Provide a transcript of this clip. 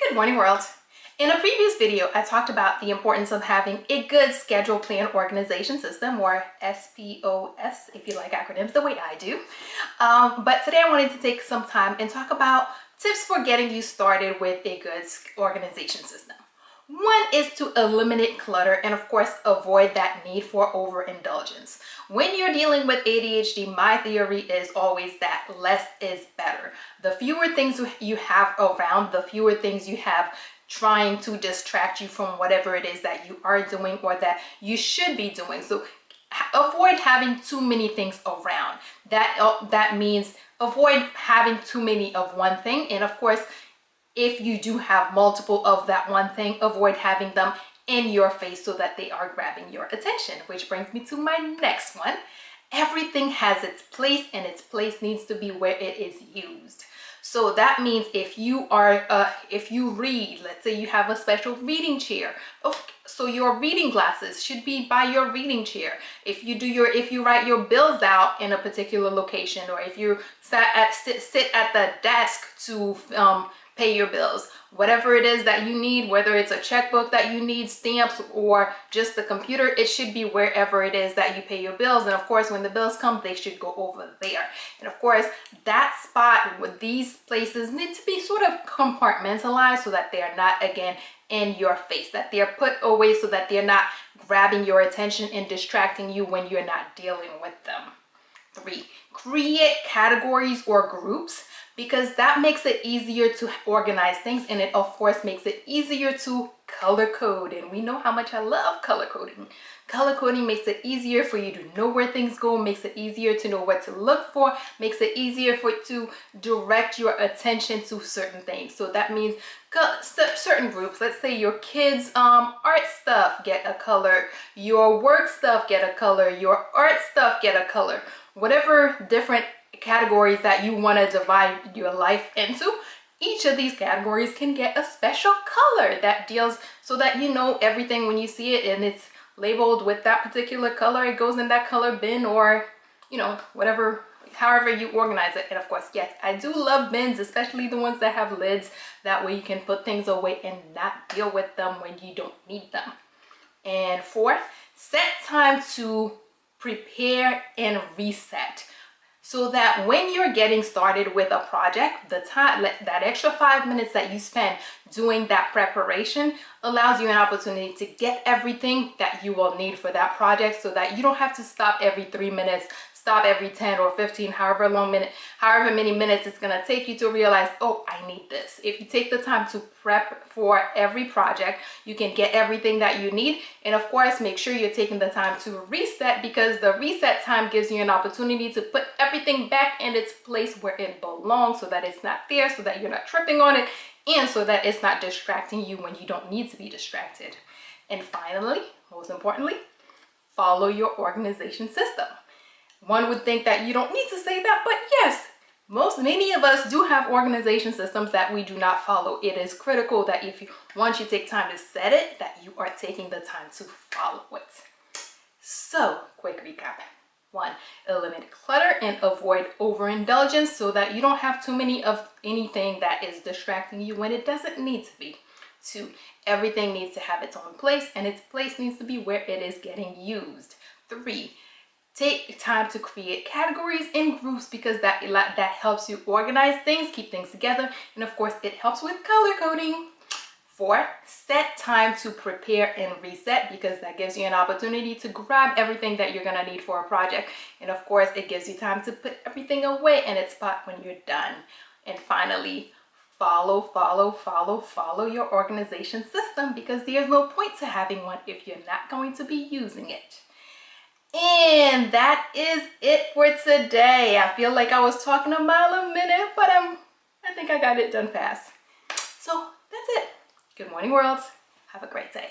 Good morning, world. In a previous video, I talked about the importance of having a good schedule plan organization system, or SPOS, if you like acronyms the way I do. But today I wanted to take some time and talk about tips for getting you started with a good organization system. One is to eliminate clutter and, of course, avoid that need for overindulgence. When you're dealing with ADHD, my theory is always that less is better. The fewer things you have around, the fewer things you have trying to distract you from whatever it is that you are doing or that you should be doing. So avoid having too many things around. That means avoid having too many of one thing. And of course, if you do have multiple of that one thing, avoid having them in your face so that they are grabbing your attention, which brings me to my next one. Everything has its place, and its place needs to be where it is used. So that means if you read, let's say you have a special reading chair, so your reading glasses should be by your reading chair. If you write your bills out in a particular location, or if you sit at the desk to pay your bills, whatever it is that you need, whether it's a checkbook that you need, stamps, or just the computer, it should be wherever it is that you pay your bills. And of course, when the bills come, they should go over there. And of course, that spot with these places need to be sort of compartmentalized so that they are not, again, in your face, that they're put away so that they're not grabbing your attention and distracting you when you're not dealing with them. 3, create categories or groups, because that makes it easier to organize things, and it of course makes it easier to color code. And we know how much I love color coding. Color coding makes it easier for you to know where things go, makes it easier to know what to look for, makes it easier for it to direct your attention to certain things. So that means certain groups, let's say your kids art stuff, get a color, your work stuff, get a color, your art stuff, get a color. Whatever different categories that you want to divide your life into, each of these categories can get a special color that deals, so that you know everything when you see it and it's labeled with that particular color, it goes in that color bin, or whatever, however you organize it. And of course, yes, I do love bins, especially the ones that have lids. That way you can put things away and not deal with them when you don't need them. And 4, set time to prepare and reset, so that when you're getting started with a project, the time, that extra 5 minutes that you spend doing that preparation allows you an opportunity to get everything that you will need for that project, so that you don't have to stop every 3 minutes, stop every 10 or 15, however many minutes it's going to take you to realize, oh, I need this. If you take the time to prep for every project, you can get everything that you need. And of course, make sure you're taking the time to reset, because the reset time gives you an opportunity to put everything back in its place where it belongs, so that it's not there, so that you're not tripping on it, and so that it's not distracting you when you don't need to be distracted. And finally, most importantly, follow your organization system. One would think that you don't need to say that, but yes, many of us do have organization systems that we do not follow. It is critical that once you take time to set it, that you are taking the time to follow it. So, quick recap. 1, eliminate clutter and avoid overindulgence, so that you don't have too many of anything that is distracting you when it doesn't need to be. 2, everything needs to have its own place, and its place needs to be where it is getting used. 3, take time to create categories and groups, because that helps you organize things, keep things together, and of course it helps with color coding. 4, set time to prepare and reset, because that gives you an opportunity to grab everything that you're going to need for a project. And of course, it gives you time to put everything away in its spot when you're done. And finally, follow your organization system, because there's no point to having one if you're not going to be using it. And that is it for today. I feel like I was talking a mile a minute, but I think I got it done fast. So that's it. Good morning, world. Have a great day.